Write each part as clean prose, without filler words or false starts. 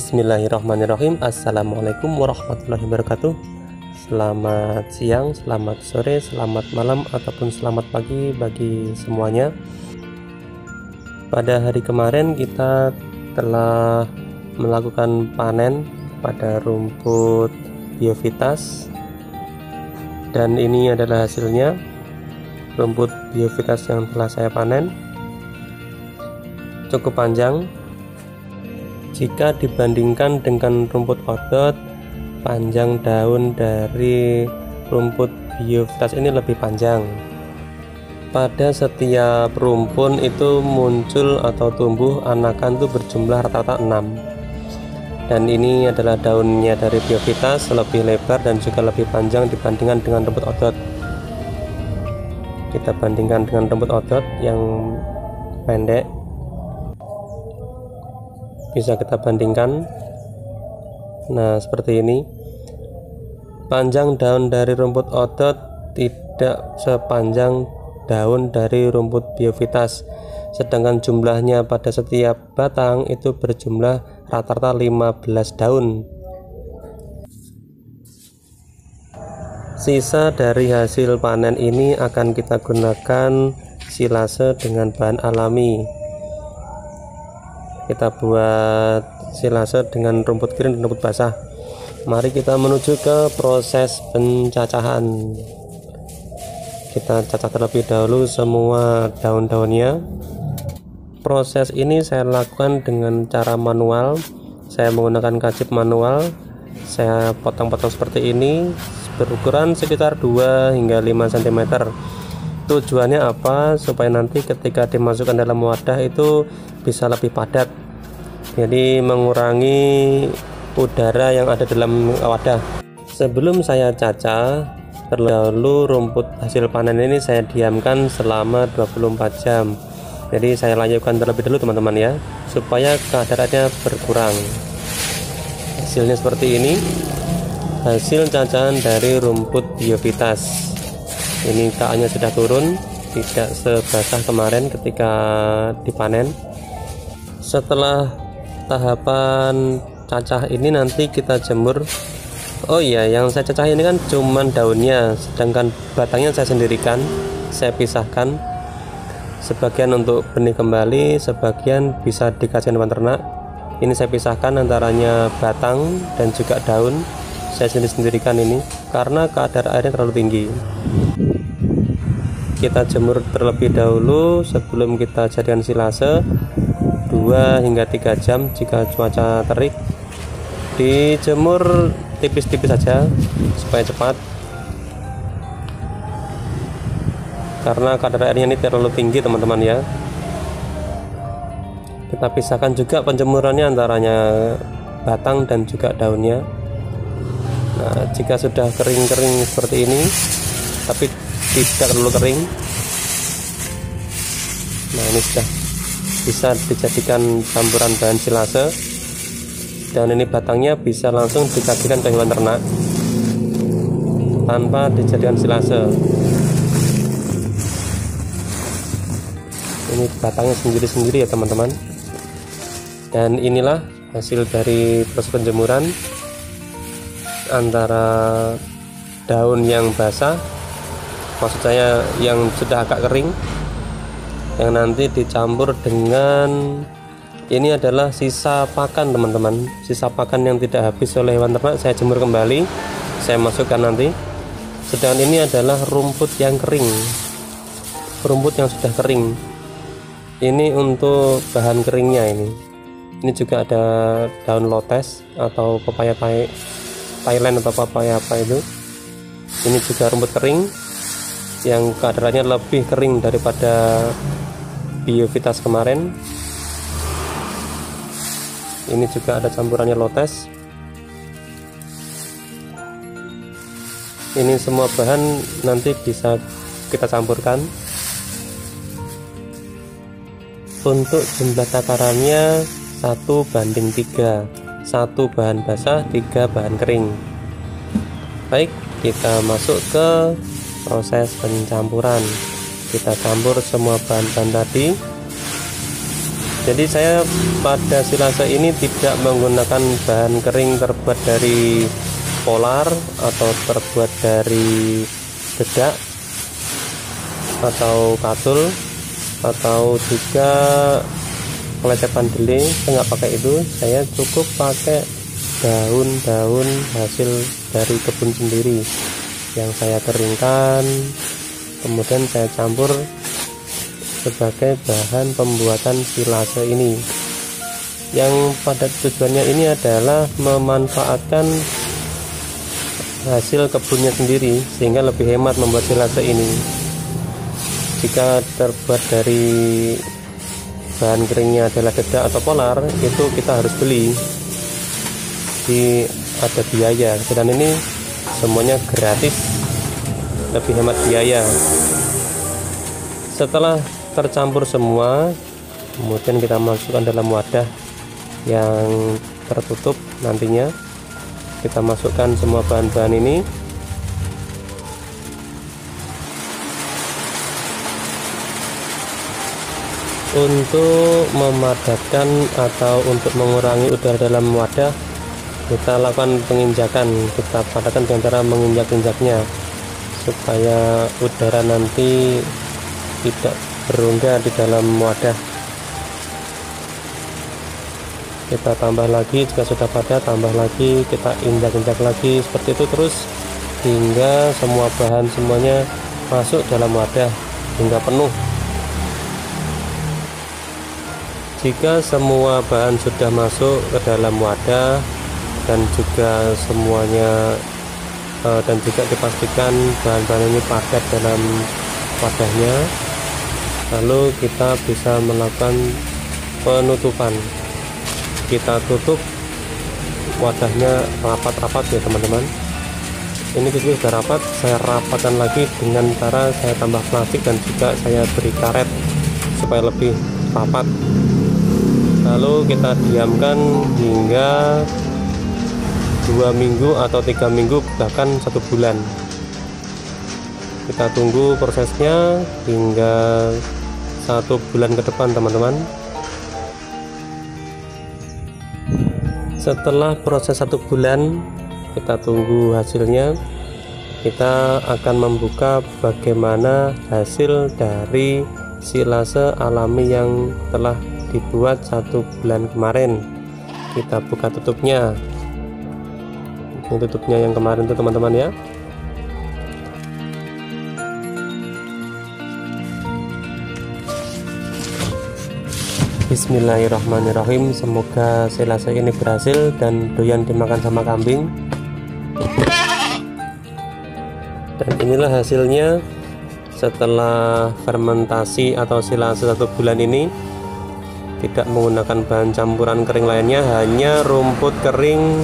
Bismillahirrahmanirrahim. Assalamualaikum warahmatullahi wabarakatuh. Selamat siang, selamat sore, selamat malam, ataupun selamat pagi bagi semuanya. Pada hari kemarin kita telah melakukan panen pada rumput biovitas, dan ini adalah hasilnya. Rumput biovitas yang telah saya panen cukup panjang. Jika dibandingkan dengan rumput odot, panjang daun dari rumput biovitas ini lebih panjang. Pada setiap rumpun itu muncul atau tumbuh anakan itu berjumlah rata-rata 6. Dan ini adalah daunnya dari biovitas, lebih lebar dan juga lebih panjang dibandingkan dengan rumput odot. Kita bandingkan dengan rumput odot yang pendek. Bisa kita bandingkan. Nah, seperti ini. Panjang daun dari rumput odot tidak sepanjang daun dari rumput biovitas, sedangkan jumlahnya pada setiap batang itu berjumlah rata-rata 15 daun. Sisa dari hasil panen ini akan kita gunakan silase dengan bahan alami. Kita buat silase dengan rumput kering dan rumput basah. Mari kita menuju ke proses pencacahan. Kita cacah terlebih dahulu semua daun-daunnya. Proses ini saya lakukan dengan cara manual. Saya menggunakan kajip manual. Saya potong-potong seperti ini, berukuran sekitar 2 hingga 5 cm. Tujuannya apa? Supaya nanti ketika dimasukkan dalam wadah itu bisa lebih padat, jadi mengurangi udara yang ada dalam wadah. Sebelum saya cacah, terlebih dahulu rumput hasil panen ini saya diamkan selama 24 jam. Jadi saya layupkan terlebih dahulu teman-teman ya, supaya kadarannya berkurang. Hasilnya seperti ini, hasil cacahan dari rumput biovitas. Ini KA-nya sudah turun, tidak sebasah kemarin ketika dipanen. Setelah tahapan cacah ini nanti kita jemur. Oh iya, yang saya cacah ini kan cuman daunnya, sedangkan batangnya saya sendirikan, saya pisahkan. Sebagian untuk benih kembali, sebagian bisa dikasih hewan ternak. Ini saya pisahkan antaranya batang dan juga daun. Saya sendirikan ini karena kadar airnya terlalu tinggi. Kita jemur terlebih dahulu sebelum kita jadikan silase 2 hingga 3 jam. Jika cuaca terik, dijemur tipis-tipis saja supaya cepat, karena kadar airnya ini terlalu tinggi teman-teman ya. Kita pisahkan juga penjemurannya antaranya batang dan juga daunnya. Nah, jika sudah kering-kering seperti ini tapi tidak terlalu kering, nah ini sudah bisa dijadikan campuran bahan silase, dan ini batangnya bisa langsung dikasihkan ke hewan ternak tanpa dijadikan silase. Ini batangnya sendiri-sendiri ya teman-teman. Dan inilah hasil dari proses penjemuran antara daun yang basah, maksud saya yang sudah agak kering, yang nanti dicampur dengan ini adalah sisa pakan teman-teman, sisa pakan yang tidak habis oleh hewan ternak. Saya jemur kembali, saya masukkan nanti. Sedangkan ini adalah rumput yang kering, rumput yang sudah kering. Ini untuk bahan keringnya ini juga ada daun lotes atau pepaya Thailand atau pepaya apa itu. Ini juga rumput kering yang kadarannya lebih kering daripada biovitas kemarin. Ini juga ada campurannya lotes. Ini semua bahan nanti bisa kita campurkan. Untuk jumlah takarannya 1:3, 1 bahan basah, 3 bahan kering. Baik, kita masuk ke proses pencampuran. Kita campur semua bahan-bahan tadi. Jadi saya pada silase ini tidak menggunakan bahan kering terbuat dari polar atau terbuat dari dedak atau katul atau juga kelecepan dele. Saya nggak pakai itu, saya cukup pakai daun-daun hasil dari kebun sendiri yang saya keringkan, kemudian saya campur sebagai bahan pembuatan silase ini, yang pada tujuannya ini adalah memanfaatkan hasil kebunnya sendiri sehingga lebih hemat membuat silase ini. Jika terbuat dari bahan keringnya adalah dedak atau polar, itu kita harus beli, jadi ada biaya. Dan ini semuanya gratis, lebih hemat biaya. Setelah tercampur semua, kemudian kita masukkan dalam wadah yang tertutup. Nantinya kita masukkan semua bahan-bahan ini. Untuk memadatkan atau untuk mengurangi udara dalam wadah, kita lakukan penginjakan. Kita padatkan dengan cara menginjak-injaknya supaya udara nanti tidak berongga di dalam wadah. Kita tambah lagi, jika sudah padat tambah lagi, kita injak-injak lagi, seperti itu terus hingga semua bahan semuanya masuk dalam wadah hingga penuh. Jika semua bahan sudah masuk ke dalam wadah dan juga semuanya dan juga dipastikan bahan-bahan ini padat dalam wadahnya, lalu kita bisa melakukan penutupan. Kita tutup wadahnya rapat-rapat ya teman-teman. Ini sudah rapat, saya rapatkan lagi dengan cara saya tambah plastik dan juga saya beri karet supaya lebih rapat. Lalu kita diamkan hingga 2 minggu atau 3 minggu, bahkan 1 bulan. Kita tunggu prosesnya hingga 1 bulan ke depan teman-teman. Setelah proses 1 bulan, kita tunggu hasilnya. Kita akan membuka bagaimana hasil dari silase alami yang telah dibuat 1 bulan kemarin. Kita buka tutupnya. Ini tutupnya yang kemarin tuh teman-teman ya. Bismillahirrahmanirrahim. Semoga silase ini berhasil dan doyan dimakan sama kambing. Dan inilah hasilnya setelah fermentasi atau silase 1 bulan ini. Tidak menggunakan bahan campuran kering lainnya, hanya rumput kering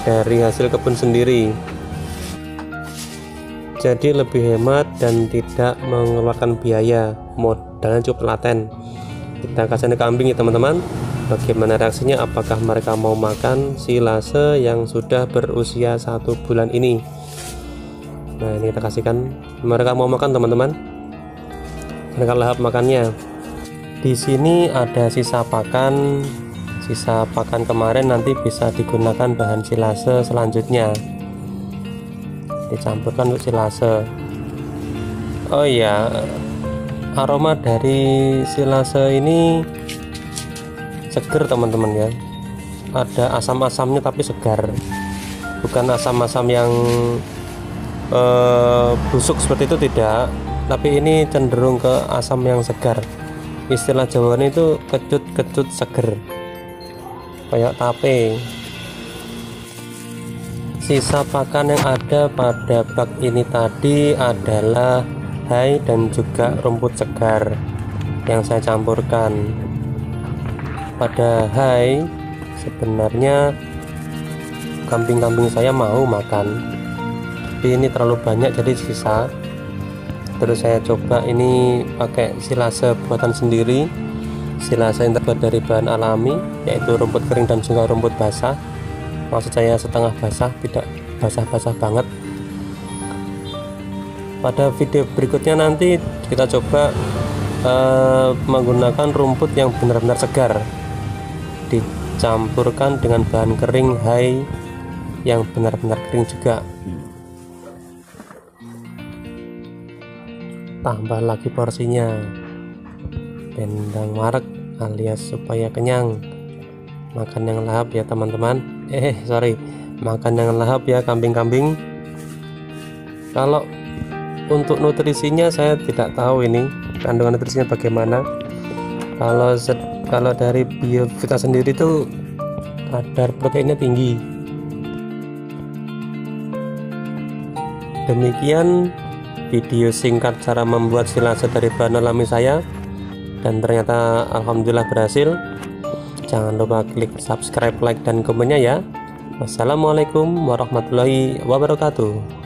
dari hasil kebun sendiri. Jadi lebih hemat dan tidak mengeluarkan biaya, modalnya cukup laten. Kita kasih kambing ya teman-teman, bagaimana reaksinya, apakah mereka mau makan silase yang sudah berusia 1 bulan ini. Nah ini kita kasihkan, mereka mau makan teman-teman, mereka lahap makannya. Di sini ada sisa pakan kemarin, nanti bisa digunakan bahan silase selanjutnya, dicampurkan untuk silase. Oh iya, aroma dari silase ini seger teman-teman ya, ada asam-asamnya tapi segar, bukan asam-asam yang busuk seperti itu, tidak, tapi ini cenderung ke asam yang segar. Istilah Jawa itu kecut-kecut seger, kayak tape. Sisa pakan yang ada pada bak ini tadi adalah hai dan juga rumput segar yang saya campurkan. Pada hai sebenarnya kambing-kambing saya mau makan, tapi ini terlalu banyak jadi sisa. Terus saya coba ini pakai silase buatan sendiri, silase yang terbuat dari bahan alami, yaitu rumput kering dan juga rumput basah. Maksud saya setengah basah, tidak basah-basah banget. Pada video berikutnya nanti kita coba menggunakan rumput yang benar-benar segar, dicampurkan dengan bahan kering hay yang benar-benar kering juga. Tambah lagi porsinya, bendang marek alias supaya kenyang. Makan yang lahap ya teman-teman, makan yang lahap ya kambing-kambing. Kalau untuk nutrisinya saya tidak tahu ini kandungan nutrisinya bagaimana. Kalau dari Biovita sendiri itu kadar proteinnya tinggi. Demikian video singkat cara membuat silase dari bahan alami saya, dan ternyata alhamdulillah berhasil. Jangan lupa klik subscribe, like, dan komennya ya. Wassalamualaikum warahmatullahi wabarakatuh.